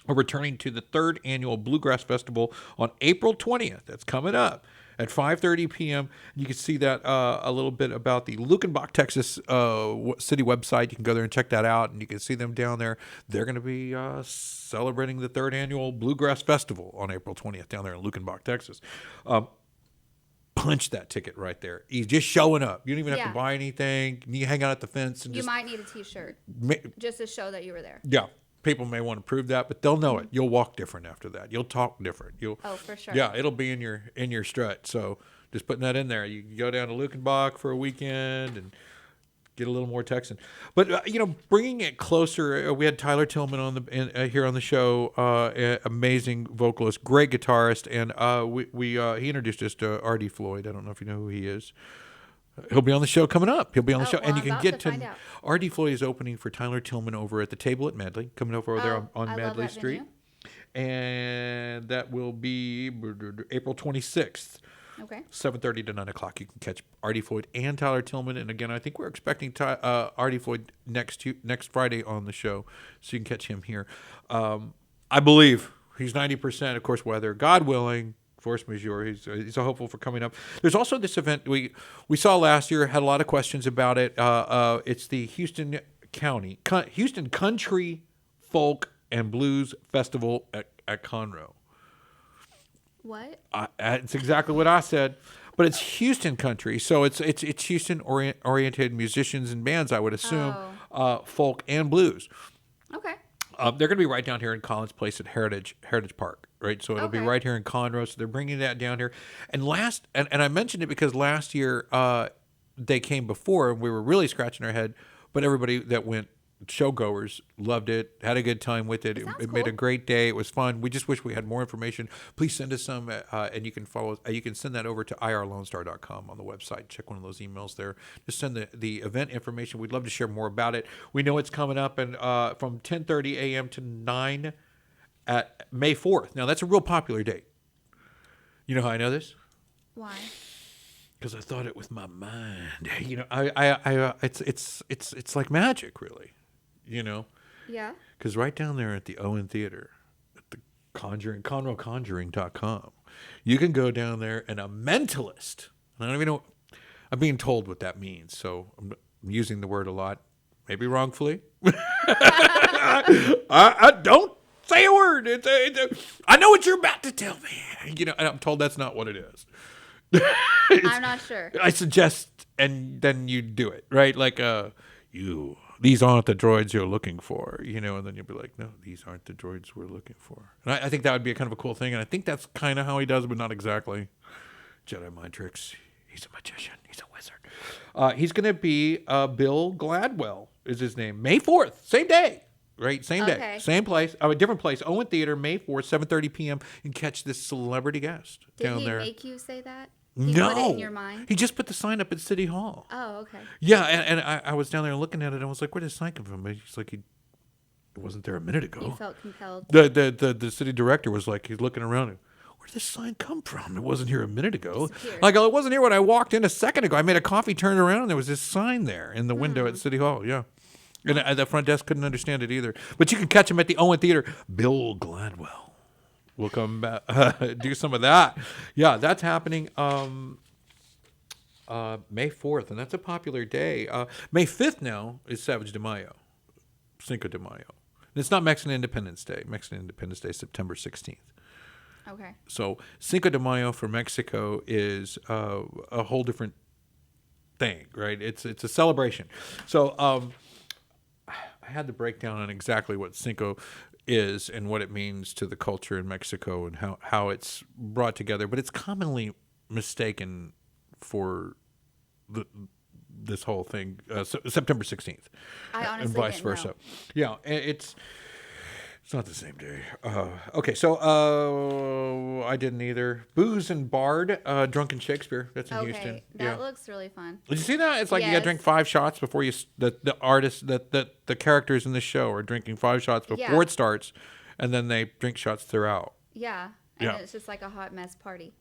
are returning to the 3rd annual Bluegrass Festival on April 20th. That's coming up at 5:30 p.m. You can see that a little bit about the Lukenbach, Texas city website. You can go there and check that out, and you can see them down there. They're going to be celebrating the 3rd annual Bluegrass Festival on April 20th down there in Lukenbach, Texas. Punch that ticket right there. He's just showing up. You don't even have Yeah. to buy anything. You hang out at the fence and You just might need a T-shirt just to show that you were there. yeah. People may want to prove that, but they'll know it. You'll walk different after that. You'll talk different. You'll Oh, for sure. Yeah, it'll be in your strut. So just putting that in there. You can go down to Lukenbach for a weekend and get a little more Texan. But bringing it closer, we had Tyler Tillman on here on the show. Amazing vocalist, great guitarist, and he introduced us to R.D. Floyd. I don't know if you know who he is. He'll be on the show coming up. He'll be on the show, well, and you I'm can about get to find out. R.D. Floyd is opening for Tyler Tillman over at the Table at Medley, coming over there on I love Medley that Street, venue. and that will be April 26th. Okay. 7:30 to 9 o'clock. You can catch R.D. Floyd and Tyler Tillman. And again, I think we're expecting R.D. Floyd next Friday on the show, so you can catch him here. I believe he's 90%. Of course, weather, God willing, force majeure. He's a hopeful for coming up. There's also this event we saw last year. Had a lot of questions about it. It's the Houston Country Folk and Blues Festival at Conroe. What? It's exactly what I said, but it's Houston country, so it's Houston oriented musicians and bands, I would assume, folk and blues. Okay. They're going to be right down here in Collins Place at Heritage Park, right? So it'll be Okay. right here in Conroe. So they're bringing that down here, and I mentioned it because last year they came before, and we were really scratching our head, but everybody that went, showgoers, loved it, had a good time with it. It made a cool. great day. It was fun. We just wish we had more information. Please send us some, and you can follow. You can send that over to irlonestar.com on the website. Check one of those emails there. Just send the event information. We'd love to share more about it. We know it's coming up, and from 10:30 a.m. to 9 at May 4th. Now that's a real popular date. You know how I know this? Why? Because I thought it with my mind. It's like magic, really. Yeah. Because right down there at the Owen Theater, at the ConroeConjuring.com, you can go down there, and a mentalist, and I don't even know, I'm being told what that means, so I'm using the word a lot, maybe wrongfully. I don't say a word. I know what you're about to tell me. And I'm told that's not what it is. I'm not sure. I suggest, and then you do it, right? Like, these aren't the droids you're looking for, and then you'll be like, no, these aren't the droids we're looking for. And I think that would be a kind of a cool thing, and I think that's kind of how he does it, but not exactly. Jedi mind tricks. He's a magician. He's a wizard. He's going to be Bill Gladwell is his name. May 4th, same day. Right, same day, Okay. same place, a different place. Owen Theater, May 4th, 7:30 p.m. And catch this celebrity guest Did down he there. make you say that? He No, put it in your mind? he just put the sign up at City Hall. Oh, okay. Yeah, and I was down there looking at it, and I was like, "Where did this sign come from?" He's like, "It wasn't there a minute You ago." felt compelled. The city director was like, he's looking around. Where did this sign come from? It wasn't here a minute ago. Disappeared. I go, it wasn't here when I walked in a second ago. I made a coffee, turned around, and there was this sign there in the window at City Hall. Yeah. And the front desk couldn't understand it either. But you can catch him at the Owen Theater. Bill Gladwell will come back, do some of that. Yeah, that's happening May 4th, and that's a popular day. May 5th now is Savage de Mayo, Cinco de Mayo. And it's not Mexican Independence Day. Mexican Independence Day is September 16th. Okay. So Cinco de Mayo for Mexico is a whole different thing, right? It's a celebration. So I had the breakdown on exactly what Cinco is and what it means to the culture in Mexico and how it's brought together. But it's commonly mistaken for this whole thing, September 16th. I honestly and vice didn't versa. know. Yeah, it's not the same day. Okay, so I didn't either. Booze and Bard, Drunken Shakespeare. That's in Houston. Okay. That looks really fun. Did you see that? It's like you got to Yes. drink 5 shots before the artists, the characters in the show are drinking 5 shots before Yeah. it starts, and then they drink shots throughout. Yeah. And Yeah. it's just like a hot mess party.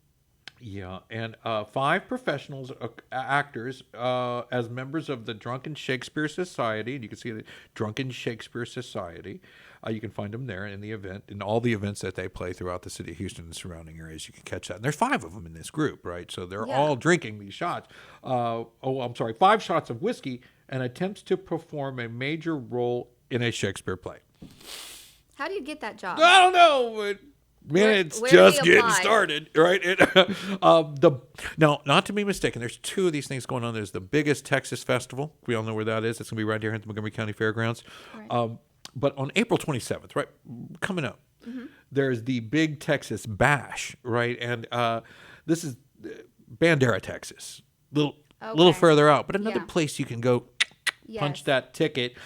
Yeah, and 5 professionals, actors, as members of the Drunken Shakespeare Society. And you can see the Drunken Shakespeare Society. You can find them there in the event, in all the events that they play throughout the city of Houston and surrounding areas. You can catch that. And there's 5 of them in this group, right? So they're Yeah. all drinking these shots. 5 shots of whiskey and attempts to perform a major role in a Shakespeare play. How do you get that job? I don't know, but man, it's where do just you getting apply? started, right? Now, not to be mistaken, there's 2 of these things going on. There's the biggest Texas festival. We all know where that is. It's going to be right here at the Montgomery County Fairgrounds. Right. But on April 27th, right, coming up, there's the Big Texas Bash, right? And this is Bandera, Texas. Little Okay. further out, but another Yeah. place you can go punch Yes. that ticket.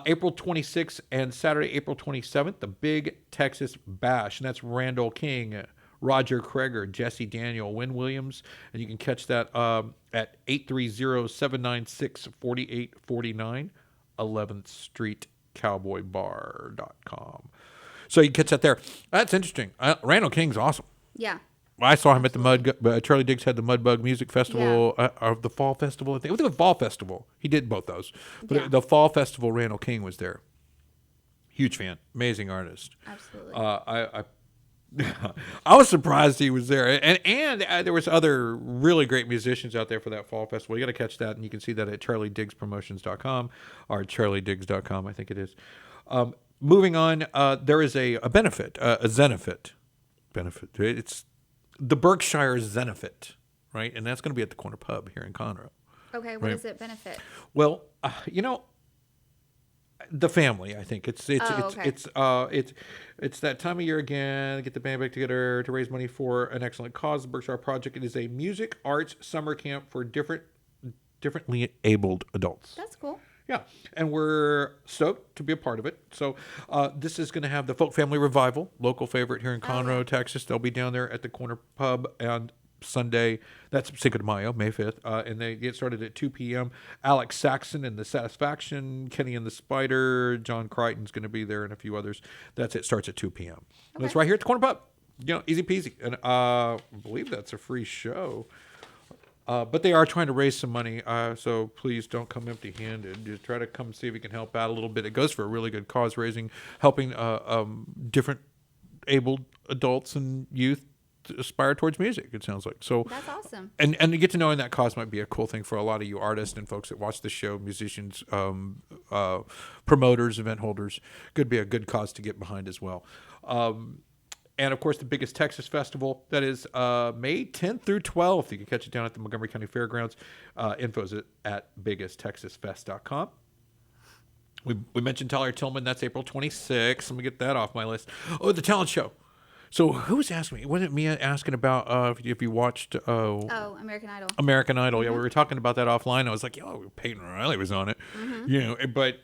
April 26th and Saturday, April 27th, the Big Texas Bash. And that's Randall King, Roger Kreger, Jesse Daniel, Wynn Williams. And you can catch that at 830-796-4849, 11th Street cowboybar.com. So you can catch that there. That's interesting. Randall King's awesome. Yeah. I saw him at the Charlie Diggs had the Mudbug Music Festival, or the Fall Festival. I think it was the Fall Festival. He did both those. But Yeah. the Fall Festival, Randall King was there. Huge fan, amazing artist. Absolutely. I was surprised he was there, and there was other really great musicians out there for that Fall Festival. You got to catch that, and you can see that at charliediggspromotions.com or charliediggs.com, I think it is. Moving on, there is a benefit, a Zenefit benefit. It's the Berkshire Zenefit, right? And that's going to be at the Corner Pub here in Conroe. Okay. What right. does it benefit? Well, the family. I think it's okay. it's that time of year again. Get the band back together to raise money for an excellent cause. The Berkshire Project. It is a music arts summer camp for differently abled adults. That's cool. Yeah, and we're stoked to be a part of it. So this is going to have the Folk Family Revival, local favorite here in Conroe, Texas. They'll be down there at the Corner Pub on Sunday. That's Cinco de Mayo, May 5th. And they get started at 2 p.m. Alex Saxon and the Satisfaction, Kenny and the Spider, John Crichton's going to be there, and a few others. That's it. Starts at 2 p.m. And it's right here at the Corner Pub. Easy peasy. And I believe that's a free show. But they are trying to raise some money, so please don't come empty-handed. Just try to come see if you can help out a little bit. It goes for a really good cause, helping different abled adults and youth to aspire towards music, it sounds like. So That's awesome. And to get to know in that cause might be a cool thing for a lot of you artists and folks that watch the show, musicians, promoters, event holders. Could be a good cause to get behind as well. And, of course, the biggest Texas festival, that is May 10th through 12th. You can catch it down at the Montgomery County Fairgrounds. Info's at biggest.texasfest.com. We mentioned Tyler Tillman. That's April 26th. Let me get that off my list. Oh, the talent show. So who was asking me? Wasn't it me asking about if you watched American Idol. American Idol? Yeah, we were talking about that offline. I was like, Peyton Riley was on it. But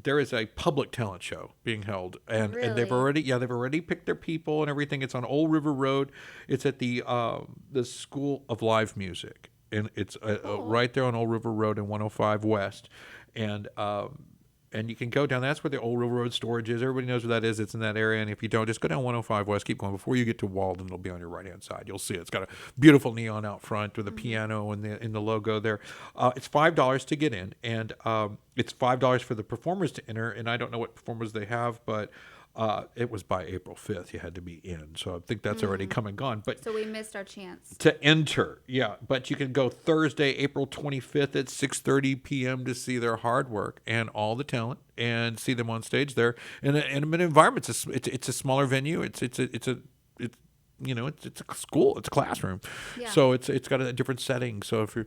there is a public talent show being held, and they've already picked their people and everything. It's on Old River Road. It's at the School of Live Music, and it's right there on Old River Road in 105 West, and you can go down. That's where the Old River Road storage is. Everybody knows where that is. It's in that area. And if you don't, just go down 105 West. Keep going. Before you get to Walden, it'll be on your right-hand side. You'll see it. It's got a beautiful neon out front with a piano and in the logo there. It's $5 to get in, and it's $5 for the performers to enter. And I don't know what performers they have, but it was by April 5th. You had to be in. So I think that's already come and gone. But So we missed our chance. to enter, yeah. But you can go Thursday, April 25th at 6:30 p.m. to see their hard work and all the talent, and see them on stage there in an environment. It's a smaller venue. It's a school. It's a classroom. Yeah. So it's got a different setting. So if you're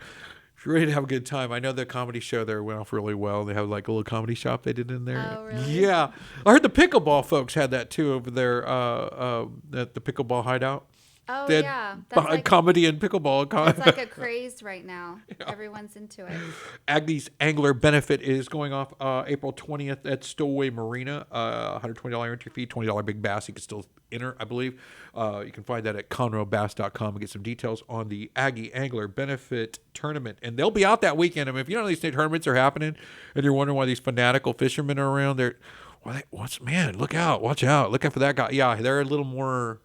ready to have a good time, I know the comedy show there went off really well. They have like a little comedy shop they did in there. Oh, really? Yeah, I heard the pickleball folks had that too over there at the pickleball hideout. Oh, They had yeah. That's like, comedy and pickleball. it's like a craze right now. Everyone's into it. Aggies Angler Benefit is going off April 20th at Stowaway Marina. $120 entry fee, $20 big bass. You can still enter, I believe. You can find that at conroebass.com and get some details on the Aggie Angler Benefit Tournament. And they'll be out that weekend. I mean, if you know these tournaments are happening and you're wondering why these fanatical fishermen are around, look out, watch out. Look out for that guy. Yeah, they're a little more...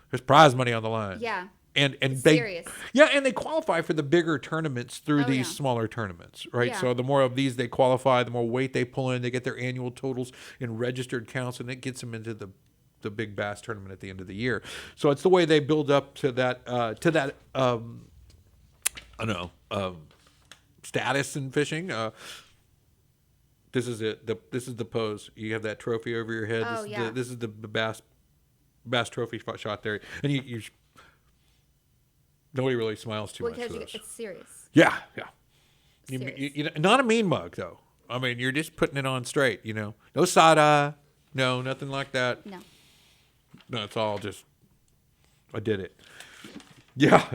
There's prize money on the line. Yeah. and It's they serious. yeah, and they qualify for the bigger tournaments through Oh, these yeah. smaller tournaments, right? Yeah. So the more of these they qualify, the more weight they pull in. They get their annual totals in registered counts, and it gets them into the big bass tournament at the end of the year. So it's the way they build up to that I don't know status in fishing. This is it. This is the pose. You have that trophy over your head. Oh, yeah. This is the bass trophy shot there, and you nobody really smiles too much for Because this. it's serious. Yeah. Serious. Not a mean mug though. I mean, you're just putting it on straight. No side eye, no nothing like that. No. No, it's all just I did it. Yeah.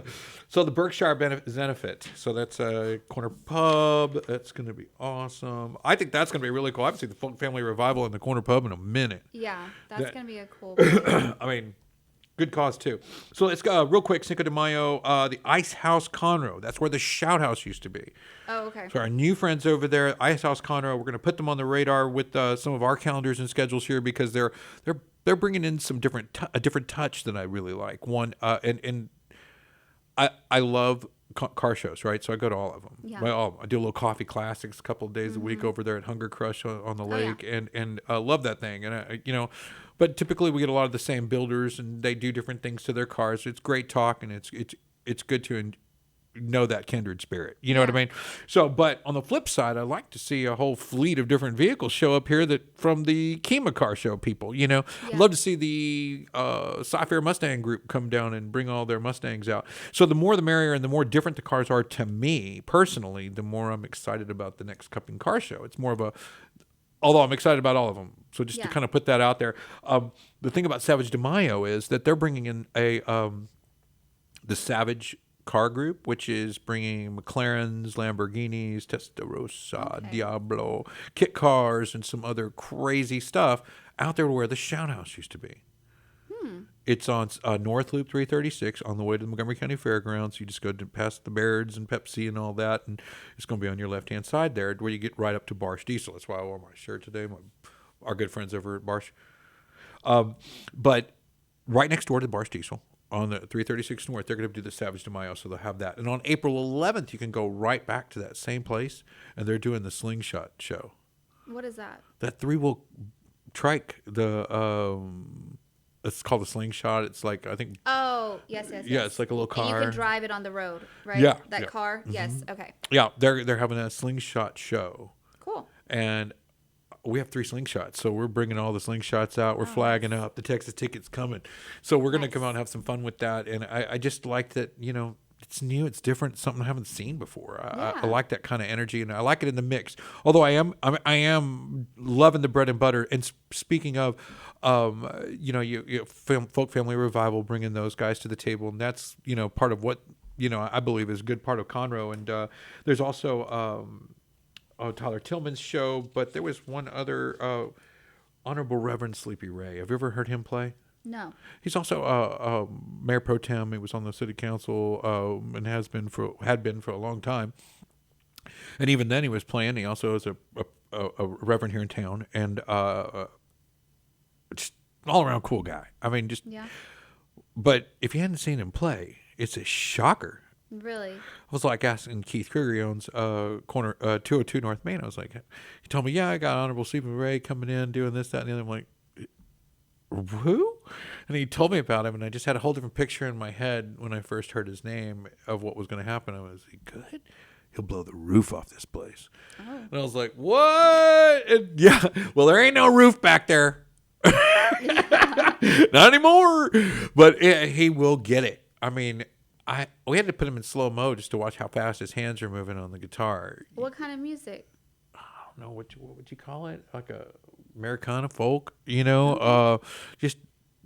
So the Berkshire Zenefit. So that's a corner pub. That's going to be awesome. I think that's going to be really cool. I haven't seen the Folk Family Revival in the corner pub in a minute. Yeah, that's That- going to be a cool. I mean, good cause too. So let's go real quick. Cinco de Mayo, the Ice House Conroe. That's where the Shout House used to be. Oh, okay. So our new friends over there, Ice House Conroe, we're going to put them on the radar with some of our calendars and schedules here because they're bringing in some a different touch that I really like. One and I love car shows, right? So I go to all of them. Yeah. Well, I do a little coffee classics a couple of days a week over there at Hunger Crush on the Oh, yeah. lake, and I love that thing. And but typically we get a lot of the same builders, and they do different things to their cars. It's great talk, and it's good to know that kindred spirit. You know what I Yeah. mean? So, but on the flip side, I like to see a whole fleet of different vehicles show up here that from the Kima Car Show people. Yeah. I'd love to see the Sci-Fair Mustang group come down and bring all their Mustangs out. So the more the merrier, and the more different the cars are to me personally, the more I'm excited about the next coming car show. It's more of a although I'm excited about all of them. So just to Yeah. kind of put that out there, the thing about Savage de Mayo is that they're bringing in the Savage Car Group, which is bringing McLarens, Lamborghinis, Testarossa, Okay. Diablo, kit cars, and some other crazy stuff out there where the Shout House used to be. It's on North Loop 336 on the way to the Montgomery County Fairgrounds. You just go past the Bairds and Pepsi and all that, and it's going to be on your left-hand side there where you get right up to Barsh Diesel. That's why I wore my shirt today, our good friends over at Barsh. But right next door to Barsh Diesel on the 336 North, they're going to do the Savage de Mayo, so they'll have that. And on April 11th, you can go right back to that same place, and they're doing the Slingshot show. What is that? That three-wheel trike, it's called the Slingshot. It's like, I think, Oh, yes. yeah, it's like a little And you car. can drive it on the road, right? Yeah, That yeah. car? Yes. Okay. Yeah, they're having a Slingshot show. Cool. And we have 3 slingshots, so we're bringing all the slingshots out. We're flagging up. The Texas ticket's coming, so we're going to come out and have some fun with that. And I just like that, it's new, it's different, something I haven't seen before. I Yeah. like that kind of energy, and I like it in the mix. Although I am loving the bread and butter. And speaking of, you Folk Family Revival, bringing those guys to the table, and that's part of what I believe is a good part of Conroe. And there's also. Tyler Tillman's show, but there was one other Honorable Reverend Sleepy Ray. Have you ever heard him play? No. He's also Mayor Pro Tem. He was on the city council and had been for a long time. And even then, he was playing. He also is a reverend here in town, and just all around cool guy. I mean, just. Yeah. But if you hadn't seen him play, it's a shocker. Really? I was like asking Keith Kruger, he owns corner 202 North Main. I was like, he told me, yeah, I got Honorable Sleepy Ray coming in, doing this, that, and the other. I'm like, who? And he told me about him, and I just had a whole different picture in my head when I first heard his name of what was going to happen. I was like, good? He'll blow the roof off this place. Oh. And I was like, what? And yeah, well, there ain't no roof back there. Not anymore. But he will get it. I mean, we had to put him in slow mo just to watch how fast his hands are moving on the guitar. What kind of music? I don't know what would you call it? Like a Americana folk, just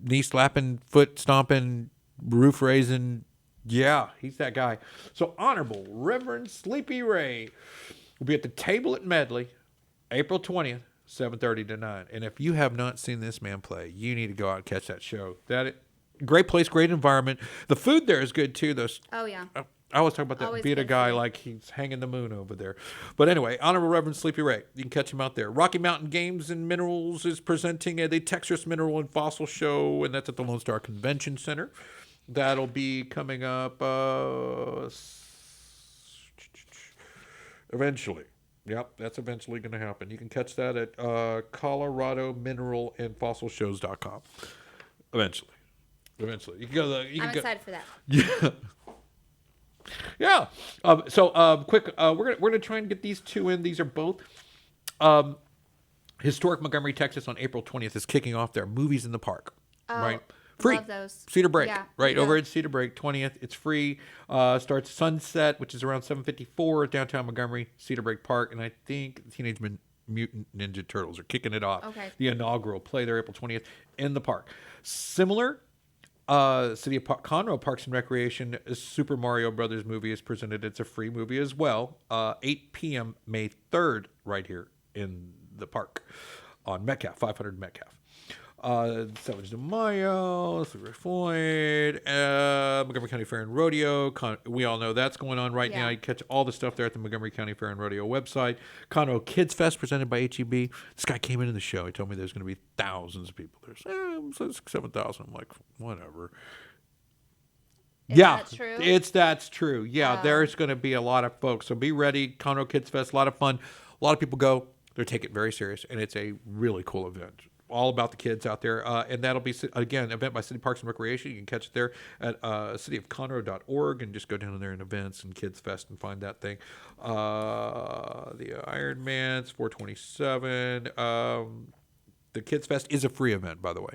knee slapping, foot stomping, roof raising. Yeah, he's that guy. So Honorable Reverend Sleepy Ray will be at the table at Medley, April 20th, 7:30 to 9. And if you have not seen this man play, you need to go out and catch that show. Great place, great environment. The food there is good too. Oh, yeah. I always talk about that Always Vita good guy food. like he's hanging the moon over there. But anyway, Honorable Reverend Sleepy Ray. You can catch him out there. Rocky Mountain Games and Minerals is presenting the Texas Mineral and Fossil Show, and that's at the Lone Star Convention Center. That'll be coming up eventually. Yep, that's eventually going to happen. You can catch that at Colorado Mineral and Fossil Shows.com. Eventually. You can go. I'm excited for that. Yeah. Yeah. Quick. We're gonna try and get these two in. These are both historic Montgomery, Texas, on April 20th is kicking off their Movies in the Park. Right. Free. Love those. Cedar Break. Yeah, right yeah. over at Cedar Break, 20th. It's free. Starts sunset, which is around 7:54 at downtown Montgomery, Cedar Break Park, and I think the Teenage Mutant Ninja Turtles are kicking it off. Okay. The inaugural play there April 20th in the park. Similar. City of Conroe Parks and Recreation Super Mario Brothers movie is presented. It's a free movie as well. 8 p.m. May 3rd, right here in the park on Metcalf, 500 Metcalf. Savage de Mayo, Silver Floyd, Montgomery County Fair and Rodeo. We all know that's going on right now. You catch all the stuff there at the Montgomery County Fair and Rodeo website. Conroe Kids Fest presented by HEB. This guy came into the show. He told me there's going to be thousands of people. There's 7,000. I'm like, whatever. Is that true? That's true. Yeah, there's going to be a lot of folks. So be ready. Conroe Kids Fest, a lot of fun. A lot of people go. They take it very serious, and it's a really cool event. All about the kids out there. And that'll be, again, event by City Parks and Recreation. You can catch it there at cityofconroe.org and just go down there in events and Kids Fest and find that thing. The Iron Man's 427. The Kids Fest is a free event, by the way.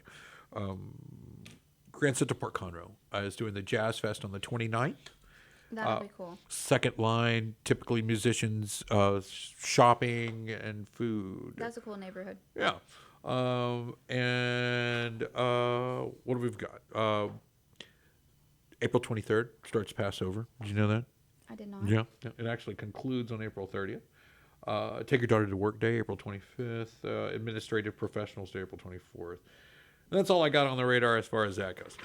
Grand Central Park Conroe is doing the Jazz Fest on the 29th. That'll be cool. Second line, typically musicians, shopping and food. That's a cool neighborhood. Yeah. What have we got? April 23rd starts Passover. Did you know that? I did not. Yeah. It actually concludes on April 30th. Take Your Daughter to Work Day, April 25th. Administrative Professionals Day, April 24th. And that's all I got on the radar as far as that goes.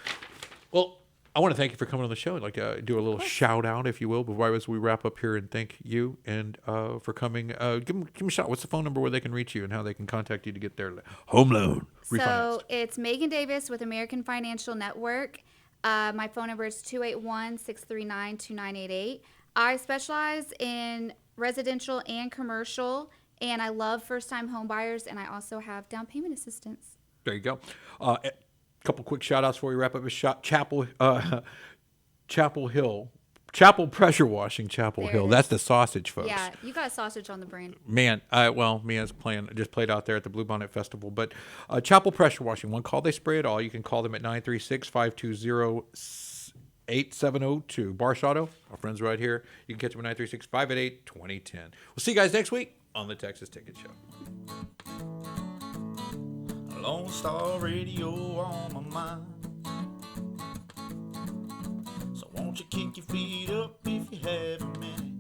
Well, I want to thank you for coming on the show. I'd like to do a little shout out, if you will, before we wrap up here, and thank you and for coming. Give them a shout. What's the phone number where they can reach you and how they can contact you to get their home loan refinanced? So it's Megan Davis with American Financial Network. My phone number is 281-639-2988. I specialize in residential and commercial, and I love first-time home buyers, and I also have down payment assistance. There you go. Couple quick shout outs before we wrap up. Chapel Hill. Chapel Pressure Washing, Chapel There Hill. it is. That's the sausage, folks. Yeah, you got a sausage on the brain. Man, Mia's just played out there at the Bluebonnet Festival. But Chapel Pressure Washing, one call, they spray it all. You can call them at 936-520-8702. Barsh Auto, our friends right here. You can catch them at 936-588-2010. We'll see you guys next week on the Texas Ticket Show. Lone Star Radio on my mind. So won't you kick your feet up if you have a minute?